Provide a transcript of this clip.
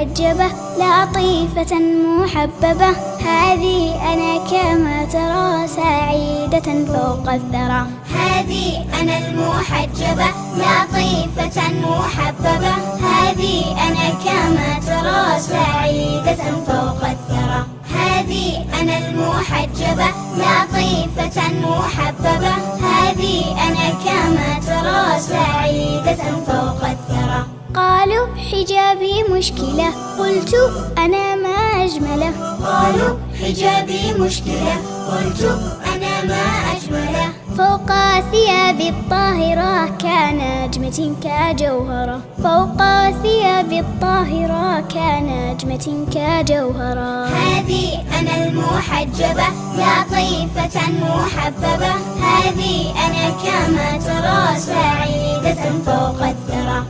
المحجبة لطيفة محببة. هذه أنا كما ترى سعيدة فوق الثرى. هذه أنا المحجبة لطيفة محببة. هذه أنا كما ترى سعيدة فوق الثرى. هذه أنا المحجبة لطيفة محببة. هذه أنا كما ترى سعيدة فوق الثرى. قالوا حجابي مشكلة، قلت أنا ما أجمله. قالوا حجابي مشكلة، قلت أنا ما أجمله. فوق ثيابي الطاهرة كنجمة كجوهرة. فوق ثيابي الطاهرة كنجمة كجوهرة. هذه أنا المحجبة لطيفة محببة. هذه أنا كما ترى سعيدة فوق الثرى.